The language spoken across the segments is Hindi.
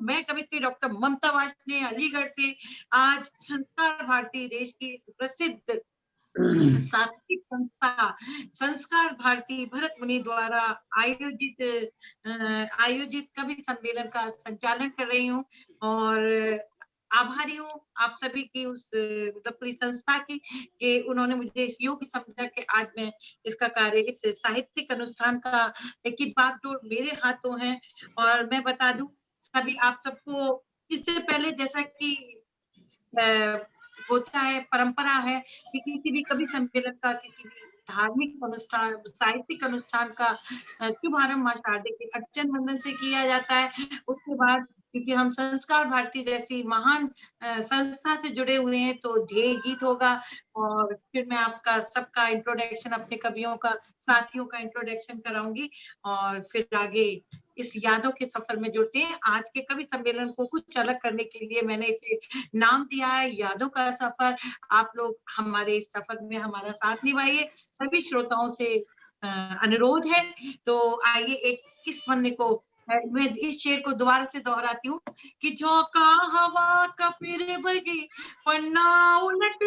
मैं कवित्री डॉक्टर ममता वार्ष्णेय अलीगढ़ से आज संस्कार भारती देश की प्रसिद्ध सात्विक संस्था संस्कार भारती भरत मुनि द्वारा आयोजित कवि सम्मेलन का संचालन कर रही हूँ और आभारी हूँ आप सभी की उस मतलब पूरी संस्था की कि उन्होंने मुझे इस योग्य समझा कि आज मैं इसका कार्य इस साहित्यिक अनुष्ठान का की बागडोर मेरे हाथों है। और मैं बता दूं सभी आप सबको इससे पहले जैसा कि होता है परंपरा है कि किसी भी कवि सम्मेलन का किसी भी धार्मिक अनुष्ठान साहित्यिक अनुष्ठान का शुभारंभ मां शारदे के अर्चन वंदन से किया जाता है। उसके बाद क्योंकि हम संस्कार भारती जैसी महान संस्था से जुड़े हुए हैं तो ध्येय गीत होगा और फिर मैं आपका सबका इंट्रोडक्शन अपने कवियों का साथियों का इंट्रोडक्शन कराऊंगी और फिर आगे इस यादों के सफर में जुड़ते हैं। आज के कवि सम्मेलन को कुछ अलग करने के लिए मैंने इसे नाम दिया है यादों का सफर। आप लोग हमारे इस सफर में हमारा साथ निभाइए सभी श्रोताओं से अनुरोध है। तो आइए एक इस पन्ने को मैं इस शेर को दोबारा से दोहराती हूँ कि झोंका हवा का फिर बगी पन्ना उलट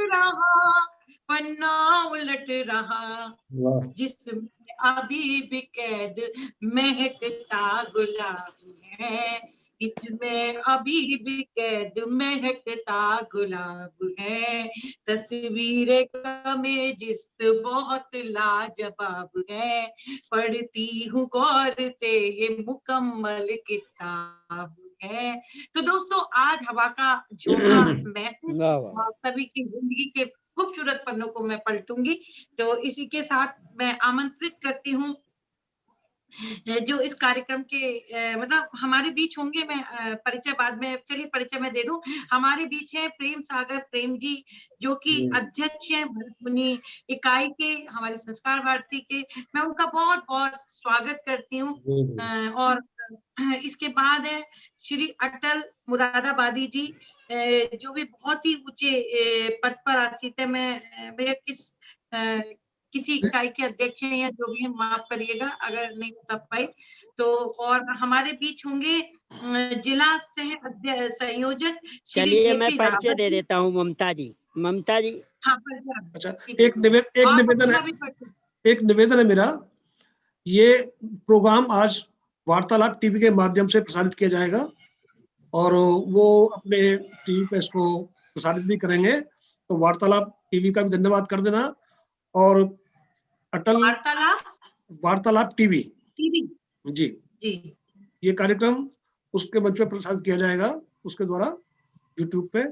रहा जिसमें अभी भी कैद महकता गुलाब है इसमें अभी भी कैद महकता गुलाब है तस्वीर में जिस्त बहुत लाजवाब है पढ़ती हूँ गौर से ये मुकम्मल किताब है। तो दोस्तों आज हवा का झोंका मैं हूँ सभी की जिंदगी के खूबसूरत पन्नों को मैं पलटूंगी। तो इसी के साथ मैं आमंत्रित करती हूँ जो इस कार्यक्रम के मतलब हमारे बीच होंगे। मैं परिचय बाद में चलिए परिचय मैं दे दूं। हमारे बीच है प्रेम सागर प्रेम जी जो कि अध्यक्ष हैं भरत मुनि इकाई के हमारे संस्कार भारती के। मैं उनका बहुत बहुत स्वागत करती हूँ। और इसके बाद है श्री अटल मुरादाबादी जी जो भी बहुत ही ऊंचे पद पर आसीत है। मैं भैया किसी इकाई के अध्यक्ष हैं या जो भी है माफ करिएगा अगर नहीं बता पाई तो। और हमारे बीच होंगे जिला सह संयोजक श्री चलिए मैं परिचय दे देता हूँ ममता जी। ममता जी हाँ अच्छा एक निवेदन है मेरा। ये प्रोग्राम आज वार्तालाप टीवी के माध्यम से प्रसारित किया जाएगा और वो अपने टीवी पे इसको प्रसारित भी करेंगे तो वार्तालाप टीवी का भी धन्यवाद कर देना। और अटल वार्तालाप टीवी जी ये कार्यक्रम उसके मंच पे प्रसारित किया जाएगा उसके द्वारा यूट्यूब पे।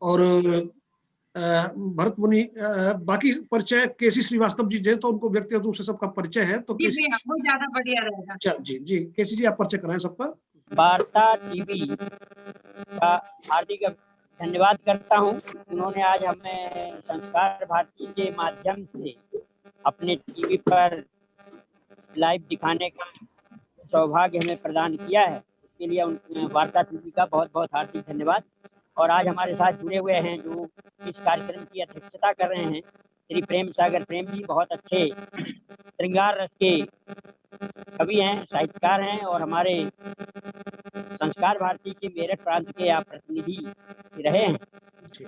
और भरत मुनि बाकी परिचय केसी श्रीवास्तव जी तो उनको व्यक्तिगत रूप से सबका परिचय है तो केसी वो ज्यादा बढ़िया रहेगा। चल जी केसी जी आप परिचय कराएं सबका। वार्ता टीवी का हार्दिक धन्यवाद करता हूँ। उन्होंने आज हमें संस्कार भारती के माध्यम से अपने टीवी पर लाइव दिखाने का सौभाग्य हमें प्रदान किया है। इसके लिए वार्ता टीवी का बहुत बहुत हार्दिक धन्यवाद। और आज हमारे साथ जुड़े हुए हैं जो इस कार्यक्रम की अध्यक्षता कर रहे हैं श्री प्रेम सागर प्रेम जी। बहुत अच्छे श्रृंगार रस के कवि हैं साहित्यकार हैं और हमारे संस्कार भारती के मेरठ प्रांत के आप प्रतिनिधि रहे हैं।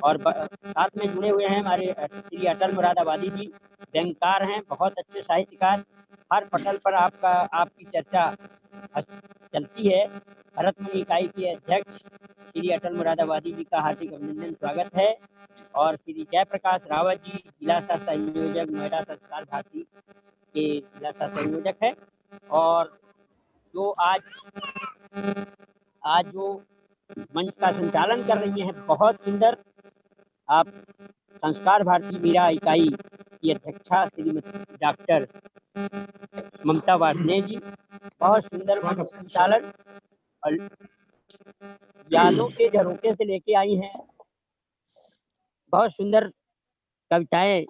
और साथ में जुड़े हुए हैं हमारे श्री अटल मुरादाबादी जी व्यंगकार हैं बहुत अच्छे साहित्यकार। हर पटल पर आपकी चर्चा चलती है। भरत मुनि इकाई के अध्यक्ष श्री अटल मुरादाबादी जी का हार्दिक अभिनंदन स्वागत है। और श्री जयप्रकाश रावत जी जिला सह संयोजक नोएडा संस्कार भारती के जिला सह संयोजक है। और जो आज जो मंच का संचालन कर रही हैं बहुत सुंदर आप संस्कार भारती मीरा इकाई की अध्यक्षा श्रीमती डॉक्टर ममता वार्ष्णेय जी। बहुत सुंदर संचालन और यादों के झरोखे से लेके आई हैं। बहुत सुंदर कविताएं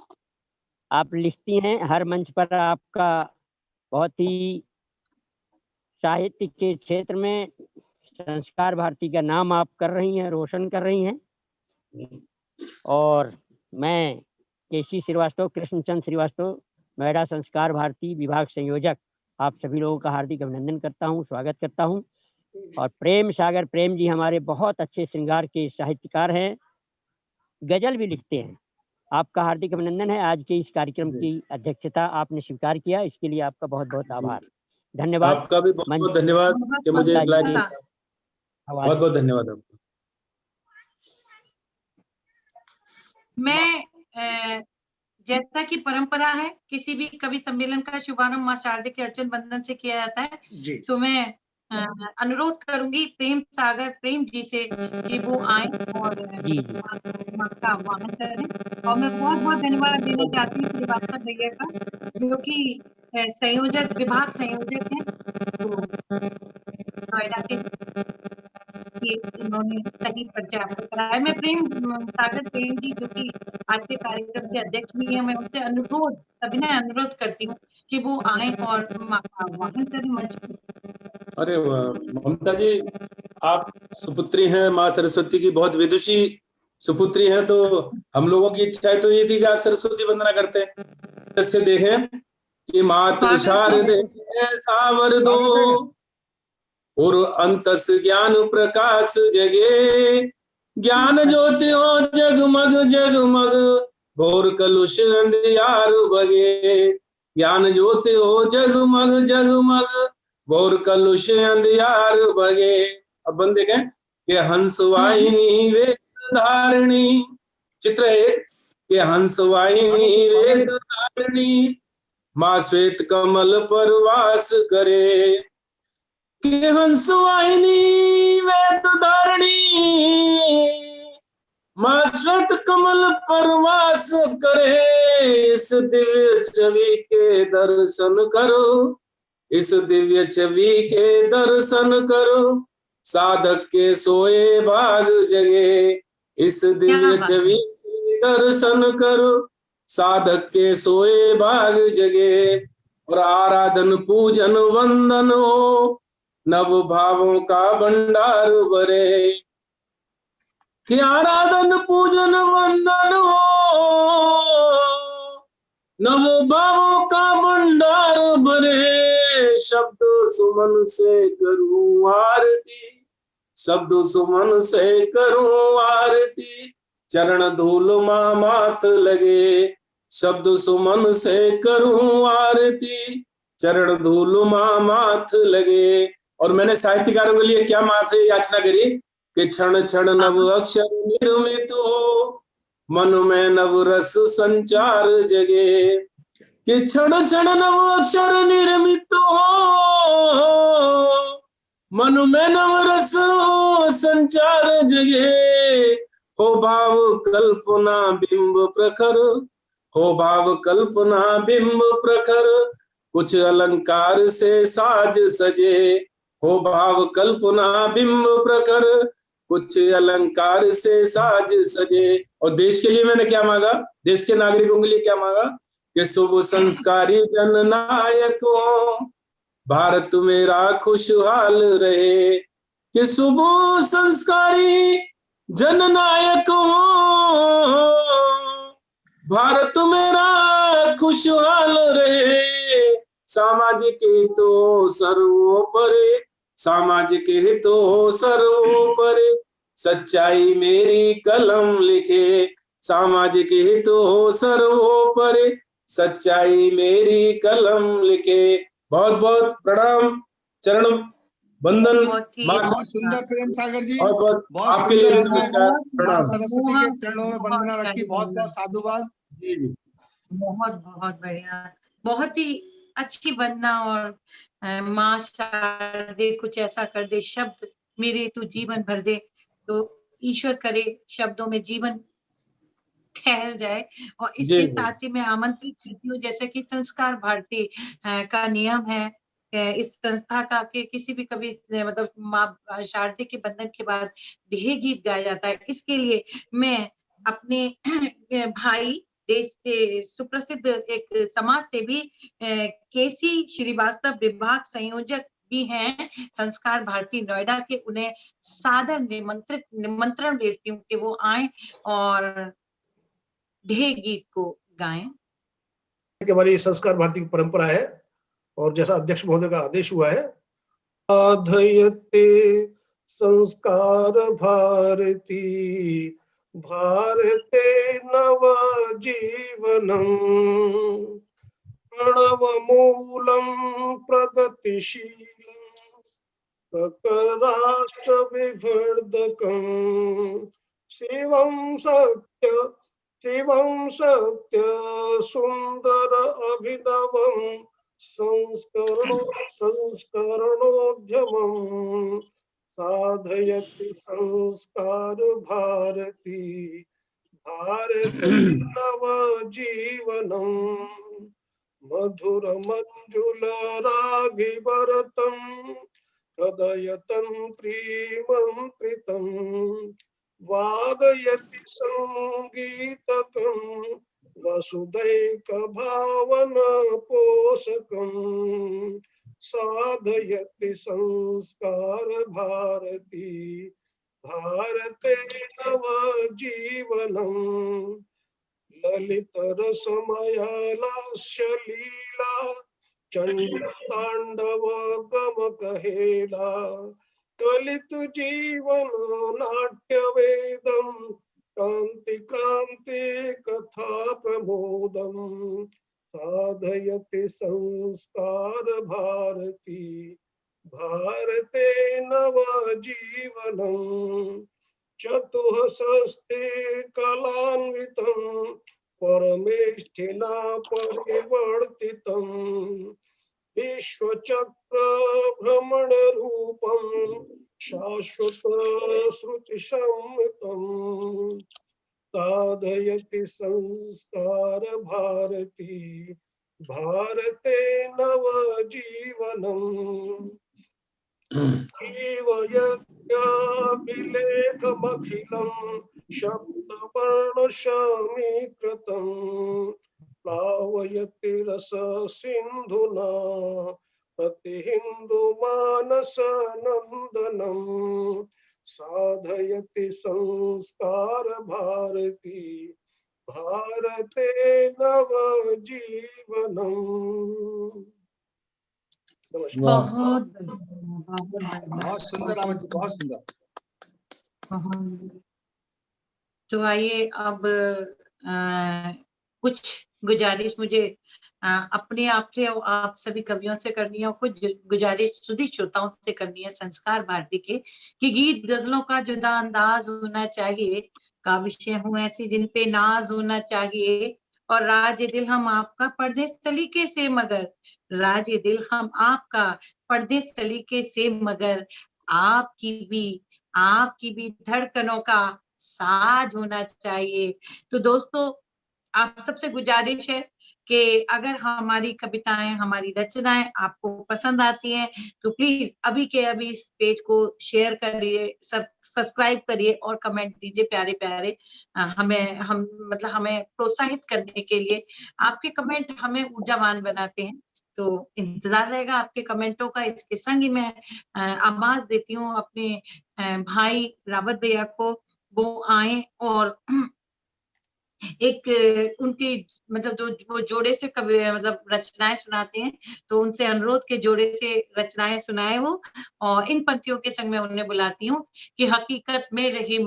आप लिखती हैं। हर मंच पर आपका बहुत ही साहित्य के क्षेत्र में संस्कार भारती का नाम आप कर रही हैं रोशन कर रही हैं। और मैं केसी श्रीवास्तव कृष्णचंद्र श्रीवास्तव नोएडा संस्कार भारती विभाग संयोजक आप सभी लोगों का हार्दिक अभिनंदन करता हूं स्वागत करता हूं। और प्रेम सागर प्रेम जी हमारे बहुत अच्छे श्रृंगार के साहित्यकार हैं, गजल भी लिखते हैं। आपका हार्दिक अभिनंदन है। आज के इस कार्यक्रम की अध्यक्षता आपने स्वीकार किया, इसके लिए आपका बहुत बहुत आभार, धन्यवाद। आपका भी बहुत बहुत धन्यवाद कि मुझे बुलाया। बहुत बहुत धन्यवाद आपका। मैं जैसा कि परंपरा है किसी भी कवि सम्मेलन का शुभारंभ मां शारदे के अर्चन बंदन से किया जाता है, तो मैं अनुरोध करूंगी प्रेम सागर प्रेम जी से कि वो आए और मां का आह्वान करें। और मैं बहुत बहुत धन्यवाद देना चाहती हूँ श्रीवास्तव भैया का, जो कि संयोजक विभाग संयोजक हैं, तो नोएडा के इन्होंने सही परिचय आपको कराया। मैं प्रेम सागर प्रेम जी जो कि आज के कार्यक्रम के अध्यक्ष भी हैं, मैं उनसे अनुरोध सविनय अनुरोध करती हूँ कि वो आए और मां का आह्वान करें मंच पर। अरे ममता जी, आप सुपुत्री हैं माँ सरस्वती की, बहुत विदुषी सुपुत्री हैं, तो हम लोगों की इच्छा तो ये थी कि आप सरस्वती वंदना करते हैं। जैसे देखें कि मात शारदे सावर दो और अंतस ज्ञान प्रकाश जगे, ज्ञान ज्योति हो जगमग जगमग घोर कलुष अंधियार भगे, ज्ञान ज्योति हो जगमग जगमग घोर कलुष अंधियार भगे। अब बंद देखें कि हंस वाहिनी वेद धारिणी, चित्र है कि हंस वाहिनी वेद धारिणी माँ श्वेत कमल पर वास करे, कि हंस वाहिनी वेद धारिणी माँ श्वेत कमल पर वास करे। इस दिव्य छवि के दर्शन करो, इस दिव्य छवि के दर्शन करो, साधक के सोए भाग जगे। इस दिव्य छवि के दर्शन करो, साधक के सोए भाग जगे। और आराधन पूजन वंदन हो, नव भावों का भंडार भरे, कि आराधन पूजन वंदन हो, नव भावों का भंडार भरे। शब्द सुमन से करूं आरती, शब्द सुमन से करूं आरती, चरण धूल मां माथ लगे। शब्द सुमन से करूं आरती, चरण धूल मां माथ लगे। और मैंने साहित्यकारों के लिए क्या मां से याचना करी कि क्षण क्षण नव अक्षर निर्मित हो, मन में नव रस संचार जगे, कि क्षण क्षण नव अक्षर निर्मित हो, मन में नव रस संचार जगे। हो भाव कल्पना बिंब प्रखर, हो भाव कल्पना बिंब प्रखर, कुछ अलंकार से साज सजे। हो भाव कल्पना बिंब प्रखर, कुछ अलंकार से साज सजे। और देश के लिए मैंने क्या मांगा, देश के नागरिकों के लिए क्या मांगा कि शुभ संस्कारी जननायक हो, भारत मेरा खुशहाल रहे। कि शुभ संस्कारी जननायक हो, भारत मेरा खुशहाल रहे। सामाजिक हितो सर्वोपरि, सामाजिक हितो सर्वोपरि, सच्चाई मेरी कलम लिखे। सामाजिक हितो सर्वोपरि, सच्चाई मेरी कलम लिखे। बहुत बहुत प्रणाम, चरण बंदन। बहुत सुंदर प्रेम सागर जी, बहुत आपके लिए प्रणाम। सरस्वती के चरणों में वंदना रखी, बहुत बहुत साधुवाद। बहुत बहुत बढ़िया, बहुत ही अच्छी वंदना। और माँ शारदे कुछ ऐसा कर दे, शब्द मेरे तू जीवन भर दे, तो ईश्वर करे शब्दों में जीवन ठहर जाए। और इसके साथ ही मैं आमंत्रित करती हूँ, जैसे कि संस्कार भारती का नियम है इस संस्था का, कि किसी भी कभी मतलब माँ शारदे के बंधन के बाद देह गीत गाया जाता है। इसके लिए मैं अपने भाई, देश के सुप्रसिद्ध एक समाज सेवी केसी श्रीवास्तव, विभाग संयोजक भी हैं संस्कार भारती नोएडा के, उन्हें सादर निमंत्रण भेजती हूँ कि वो आए और देह गीत को गाएं। हमारी संस्कार भारती की परंपरा है, और जैसा अध्यक्ष महोदय का आदेश हुआ है, साधयते संस्कार भारती भारते नव जीवनम् प्रणवमूलं प्रगतिशीलं प्रकराष्ट्र विवर्धकम् शिवं सत्य सुंदर अभिनवं संस्करणोद्यमम् साधयति संस्कार भारती भारते नव जीवनम् मधुर मंजुल रागी भरतम हृदय तंत्री मंत्रितम वादयति संगीतकं वसुदैक भावन पोषकं साधयति संस्कार भारती भारते नव जीवनम् ललित रसमया लास्य लीला चंड तांडव गमक हेला कलित जीवन नाट्य वेदम कांति क्रांति कथा प्रमोदम साधयति संस्कार भारती भारते नव जीवनम् चतुःषष्टि कलान्वितं परमेष्ठिना परिवर्तितं विश्वचक्र भ्रमण रूपं शाश्वत श्रुति सम्मितं साधयति संस्कार भारती भारते नव जीवनम् जीवयज्ञाभिलेखमखिलं शब्दवर्णशमीकृतं प्लावयति रस सिन्धुना प्रतिहिन्दुमानसनन्दनं साधयति संस्कार भारती भारते नव जीवनम्। बहुत बहुत सुंदर रावत जी, बहुत सुंदर। तो आइए अब कुछ गुजारिश मुझे अपने आप से और आप सभी कवियों से करनी है और कुछ गुजारिश सुधी श्रोताओं से करनी है संस्कार भारती के कि गीत गजलों का जुदा अंदाज होना चाहिए, काविशें हों ऐसी जिन पे नाज होना चाहिए और राज दिल हम आपका परदेश सलीके से मगर राज दिल हम आपका परदेश सलीके से मगर आपकी भी धड़कनों का साज होना चाहिए। तो दोस्तों आप सबसे गुजारिश है कि अगर हमारी कविताएं हमारी रचनाएं आपको पसंद आती हैं तो प्लीज अभी के अभी इस पेज को शेयर करिए, सब्सक्राइब करिए और कमेंट दीजिए प्यारे प्यारे। हमें प्रोत्साहित करने के लिए आपके कमेंट हमें ऊर्जावान बनाते हैं। तो इंतजार रहेगा आपके कमेंटों का। इसके संग ही मैं आवाज देती हूँ अपने भाई रावत भैया को, वो आए और एक उनकी जो वो जोड़े से कवि रचनाएं सुनाते हैं तो उनसे अनुरोध के जोड़े से रचनाएं सुनाए वो। और इन पंक्तियों के संग मैं उन्हें बुलाती हूँ कि हकीकत में रहे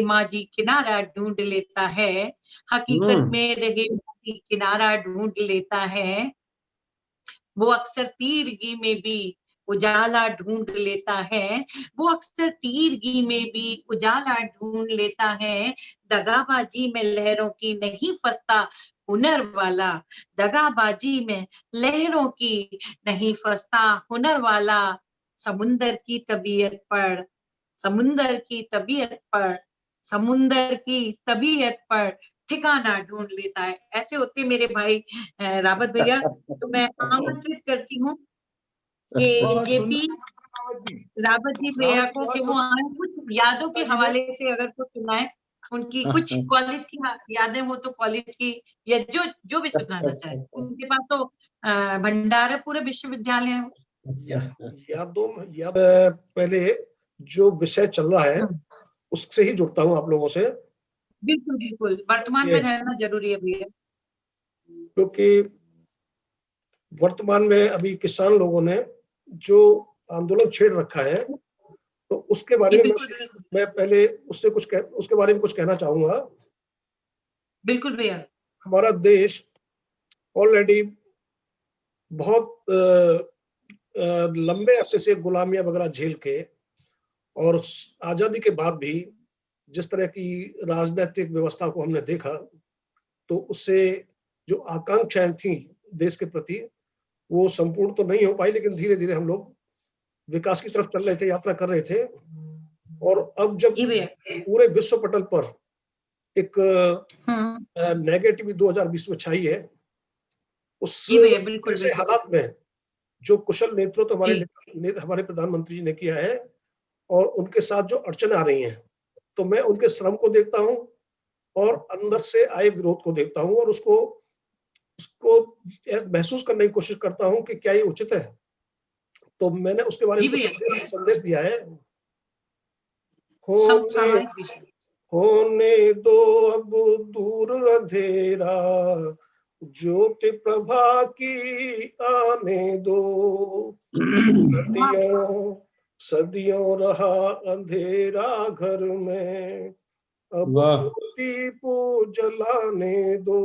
माझी किनारा ढूंढ लेता है, हकीकत में रहे माझी किनारा ढूंढ लेता है, वो अक्सर तीरगी में भी उजाला ढूंढ लेता है, वो अक्सर तीरगी में भी उजाला ढूंढ लेता है, दगाबाजी में लहरों की नहीं फंसता हुनर वाला, दगाबाजी में लहरों की नहीं फंसता हुनर वाला, समुंदर की तबीयत पर ठिकाना ढूंढ लेता है। ऐसे होते मेरे भाई रावत भैया। तो मैं आमंत्रित करती हूँ कि जेपी रावत जी भैया को कि वो आए कुछ यादों के हवाले से अगर कुछ सुनाए, उनकी कुछ कॉलेज की यादें हो तो कॉलेज की या जो भी सुनाना चाहे। उनके पास तो भंडार है पूरे विश्वविद्यालय। पहले जो विषय चल रहा है उससे ही जुड़ता हूँ आप लोगों से। बिल्कुल बिल्कुल, वर्तमान में रहना जरूरी है भैया, क्योंकि वर्तमान में अभी किसान लोगों ने जो आंदोलन छेड़ रखा है, तो उसके बारे में मैं पहले उसके बारे में कुछ कहना चाहूंगा। बिल्कुल भैया। हमारा देश ऑलरेडी बहुत लंबे अरसे से गुलामियां वगैरह झेल के, और आजादी के बाद भी जिस तरह की राजनीतिक व्यवस्था को हमने देखा, तो उससे जो आकांक्षाएं थी देश के प्रति, वो संपूर्ण तो नहीं हो पाई, लेकिन धीरे धीरे हम लोग विकास की तरफ चल रहे थे, यात्रा कर रहे थे। और अब जब पूरे विश्व पटल पर एक नेगेटिव 2020 में छाई है, उस ऐसे हालात में जो कुशल नेतृत्व हमारे प्रधानमंत्री जी ने किया है, और उनके साथ जो अड़चन आ रही हैं, तो मैं उनके श्रम को देखता हूं और अंदर से आए विरोध को देखता हूं, और उसको महसूस करने की कोशिश करता हूं कि क्या ये उचित है। तो मैंने उसके बारे में संदेश दिया है। होने दो अब दूर अंधेरा, ज्योति प्रभा की आने दो। सदियों रहा अंधेरा घर में, अब ज्योति को जलाने दो।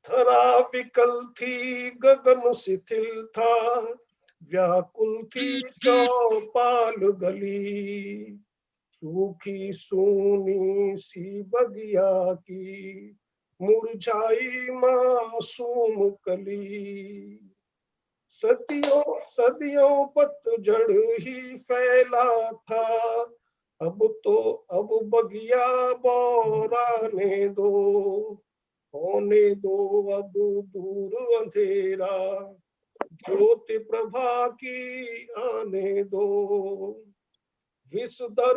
धरा विकल थी, गगन शिथिल था, व्याकुल थी चौपाल गली। सूखी सूनी सी बगिया की, मुरझाई मासूम कली। सदियों पतझड़ ही फैला था, अब बगिया बौराने दो। होने दो अब दूर अंधेरा, ज्योति प्रभा की आने दो। विषधर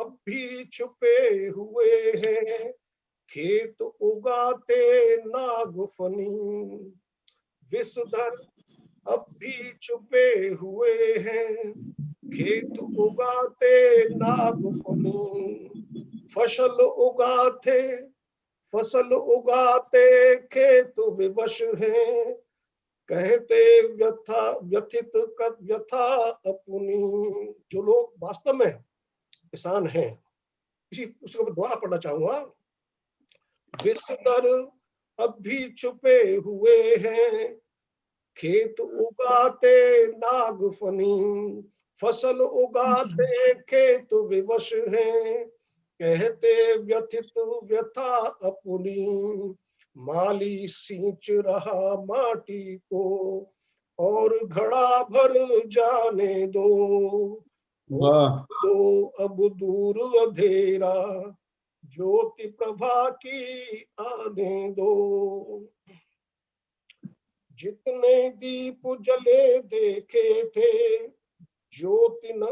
अब भी छुपे हुए हैं, खेत उगाते नागफनी। विषधर अब भी छुपे हुए हैं, खेत उगाते नागफनी। फसल उगाते खेत विवश हैं, कहते व्यथित व्यथा अपनी। जो लोग वास्तव में किसान हैं, उसको मैं दोबारा पढ़ना चाहूंगा। विषधर अब भी छुपे हुए हैं, खेत उगाते नागफनी। फसल उगाते खेत विवश हैं, कहते व्यथित व्यथा अपनी। माली सींच रहा माटी को, और घड़ा भर जाने दो। तो अब दूर अंधेरा, ज्योति प्रभा की आने दो। जितने दीप जले देखे थे, ज्योति न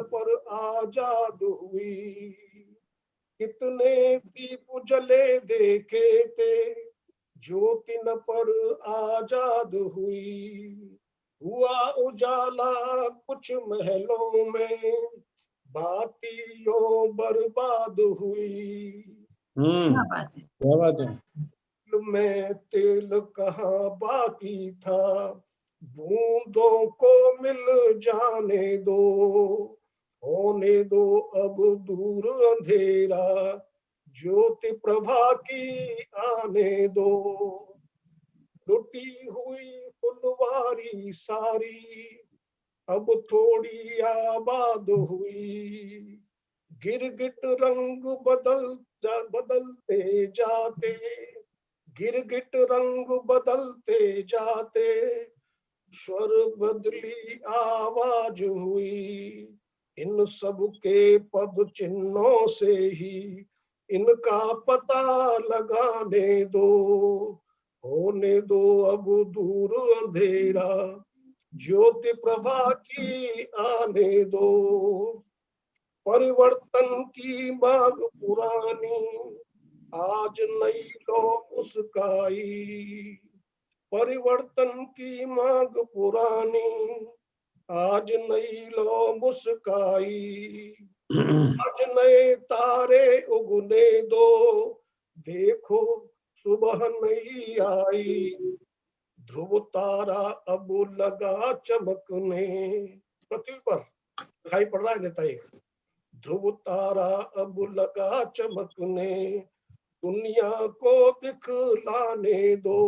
पर आजाद हुई। कितने दीप जले देखे थे, ज्योति न पर आजाद हुई। हुआ उजाला कुछ महलों में, बातियों बर्बाद हुई। क्या बात है। में तेल कहाँ बाकी था, बूंदों को मिल जाने दो। होने दो अब दूर अंधेरा, ज्योति प्रभा की आने दो। लुटी हुई फुलवारी सारी, अब थोड़ी आबाद हुई। गिरगिट रंग बदलते जाते, गिरगिट रंग बदलते जाते, स्वर बदली आवाज हुई। इन सब के पद चिन्हों से ही इनका पता लगाने दो। होने दो अब दूर अंधेरा, ज्योति प्रभा की आने दो। परिवर्तन की मांग पुरानी, आज नई लो मुस्काई। परिवर्तन की मांग पुरानी, आज नई लो मुस्काई। आज नए तारे उगने दो, देखो सुबह नई आई। ध्रुव तारा अब लगा चमकने, पृथ्वी पर दिखाई पड़ रहा है नेता एक। ध्रुव तारा अब लगा चमकने, दुनिया को दिखलाने दो,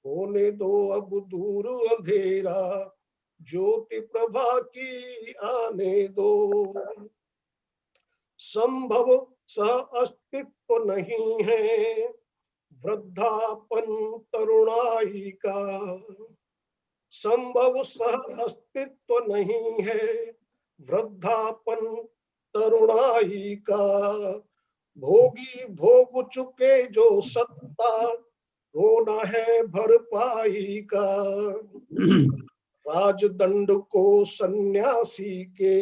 होने दो अब दूर अंधेरा, ज्योति प्रभा की आने दो। संभव सह अस्तित्व नहीं है वृद्धापन तरुणाई का, संभव सह अस्तित्व नहीं है वृद्धापन तरुणाई का। भोगी भोग चुके जो सत्ता, रोना है भरपाई का। राजदंड को सन्यासी के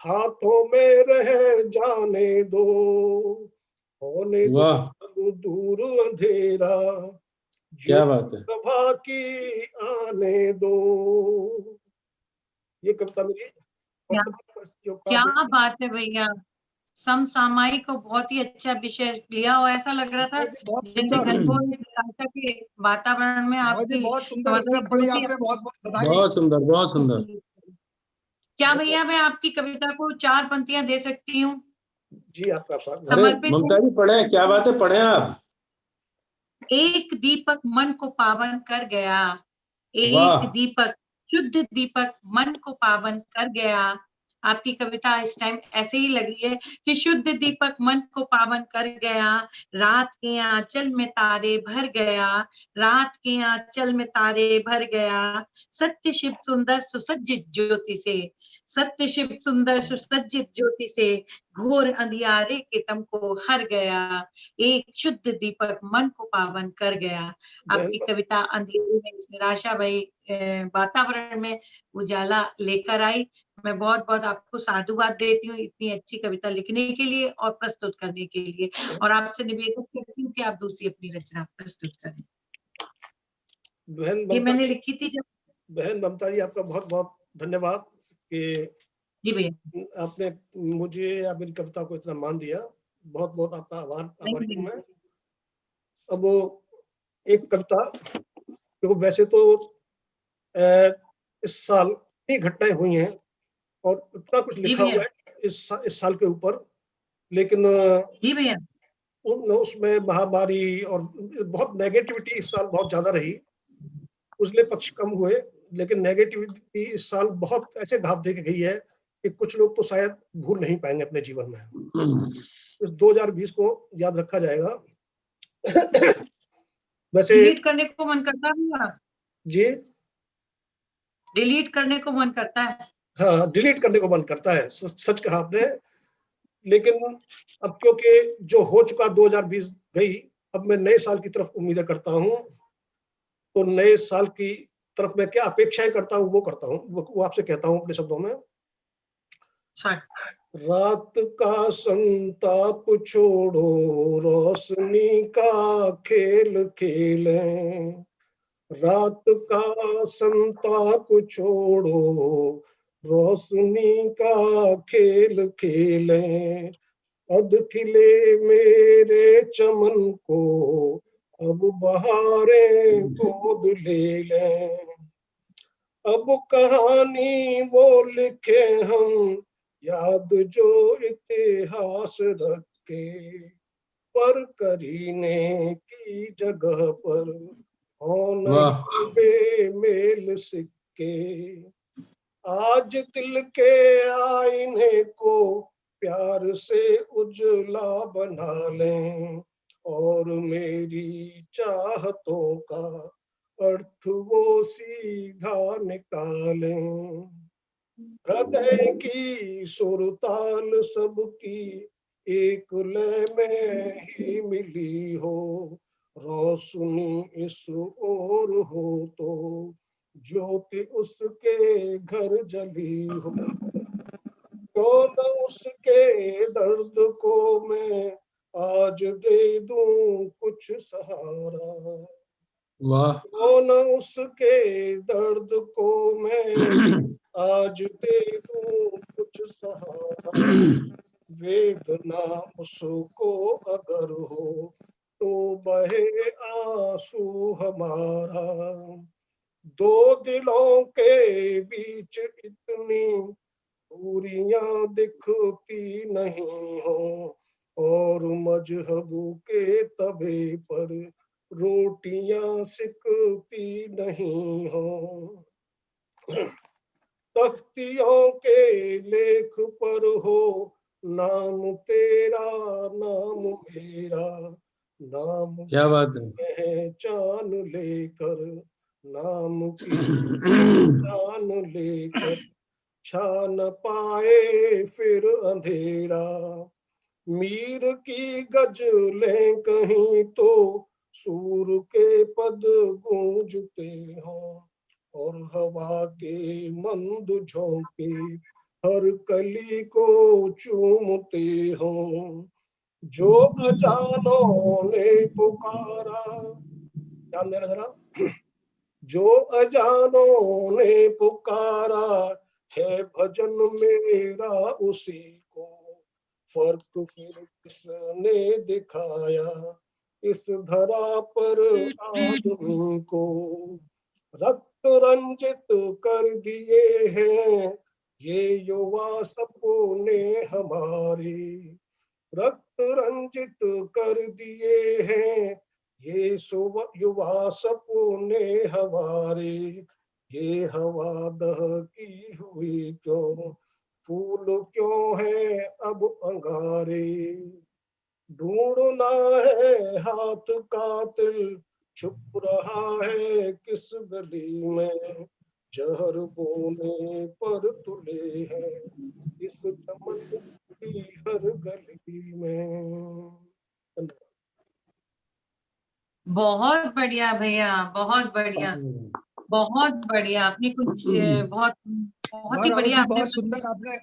हाथों में रह जाने दो, होने दो दूर अंधेरा, क्या बात है, प्रभा की आने दो। ये कविता मेरी क्या बात है भैया, समसामयिक को बहुत ही अच्छा विषय लिया और ऐसा लग रहा था जैसे घनघोर निराशा के वातावरण में आपकी बहुत सुंदर स्टेप पढ़ी आपने, बहुत बहुत बधाई। बहुत सुंदर, बहुत सुंदर। क्या भैया मैं आपकी कविता को 4 पंक्तियां दे सकती हूँ? जी आपका स्वागत। अरे ममता जी पढ़े, क्या बात है, पढ़े आप। एक दीपक मन को पावन कर गया, वाह। एक दीपक शुद्ध दीपक मन को पावन कर गया। आपकी कविता इस टाइम ऐसे ही लगी है कि शुद्ध दीपक मन को पावन कर गया, रात के आंचल में तारे भर गया, रात के आंचल में तारे भर गया, सत्य शिव सुंदर सुसज्जित ज्योति से, सत्य शिव सुंदर सुसज्जित ज्योति से घोर अंधियारे के तम को हर गया, एक शुद्ध दीपक मन को पावन कर गया। आपकी कविता अंधेरे में इस निराशा भरी वातावरण में उजाला लेकर आई। मैं बहुत बहुत आपको साधुवाद देती हूँ इतनी अच्छी कविता लिखने के लिए और प्रस्तुत करने के लिए, और आपसे निवेदन करती हूँ कि आप दूसरी अपनी रचना प्रस्तुत करें। ये मैंने लिखी थी जब। बहन ममता जी आपका बहुत बहुत धन्यवाद कि जी भैया आपने मुझे या मेरी कविता को इतना मान दिया, बहुत बहुत आपका आभारी हूँ मैं। अब एक कविता, देखो वैसे तो इस साल इतनी घटनाएं हुई हैं और इतना कुछ लिखा हुआ है इस साल के ऊपर, लेकिन जी भैया उसमें महामारी और बहुत नेगेटिविटी इस साल बहुत ज्यादा रही, उजले पक्ष कम हुए, लेकिन नेगेटिविटी इस साल बहुत ऐसे घाव दे के गई है कि कुछ लोग तो शायद भूल नहीं पाएंगे अपने जीवन में। इस 2020 को याद रखा जाएगा। वैसे डिलीट करने को मन करता है जी, डिलीट करने को मन करता है। हाँ डिलीट करने को मन करता है, सच कहा आपने। लेकिन अब क्योंकि जो हो चुका 2020 गई, अब मैं नए साल की तरफ उम्मीदें करता हूँ। तो नए साल की तरफ मैं क्या अपेक्षाएं करता हूँ वो करता हूँ, वो आपसे कहता हूँ अपने शब्दों में। रात का संताप छोड़ो, रोशनी का खेल खेलें, रात का संताप छोड़ो, रोशनी का खेल खेलें, अध खिले मेरे चमन को अब बहारें गोद ले लें, अब कहानी वो लिखे हम याद जो इतिहास रखे, पर करीने की जगह पर होना बेमेल सिक्के, आज दिल के आईने को प्यार से उजला बना लें, और मेरी चाहतों का अर्थ वो सीधा निकालें, हृदय की सुरताल सबकी एक लय में ही मिली हो, रोशनी इस ओर हो तो ज्योति उसके घर जली हो, क्यों न उसके दर्द को मैं आज दे दूं कुछ सहारा, क्यों न उसके दर्द को मैं आज दे दूं कुछ सहारा, वेदना उसको अगर हो तो बहे आंसू हमारा। दो दिलों के बीच इतनी दूरियां दिखती नहीं हो, और मजहबों के तबे पर रोटियां सिकती नहीं हो। तख्तियों के लेख पर हो नाम तेरा नाम मेरा, नाम क्या बात है। पहचान लेकर, नाम की पहचान लेकर छा न पाए फिर अंधेरा। मीर की गजलें कहीं तो सूर के पद गूंजते हों, और हवा के मंद झोंके हर कली को चूमते हों। जो अजानों ने पुकारा, ध्यान देना जरा, जो अजानों ने पुकारा है भजन मेरा उसी को, फर्क फिर किसने दिखाया इस धरा पर आदमी को। रक्त रंजित कर दिए हैं ये युवा सपने हमारे, रक्त रंजित कर दिए हैं ये युवा सपने हमारे। ये हवा दहकी हुई क्यों, फूल क्यों है अब अंगारे। ढूंढना है हाथ कातिल छुप रहा है किस गली में, जहर बोने पर तुले हैं इस चमन की हर गली में। बहुत बढ़िया भैया, बहुत बढ़िया, बहुत बढ़िया। आपने कुछ बहुत बहुत ही बढ़िया आपने बहुत सुंदर आपने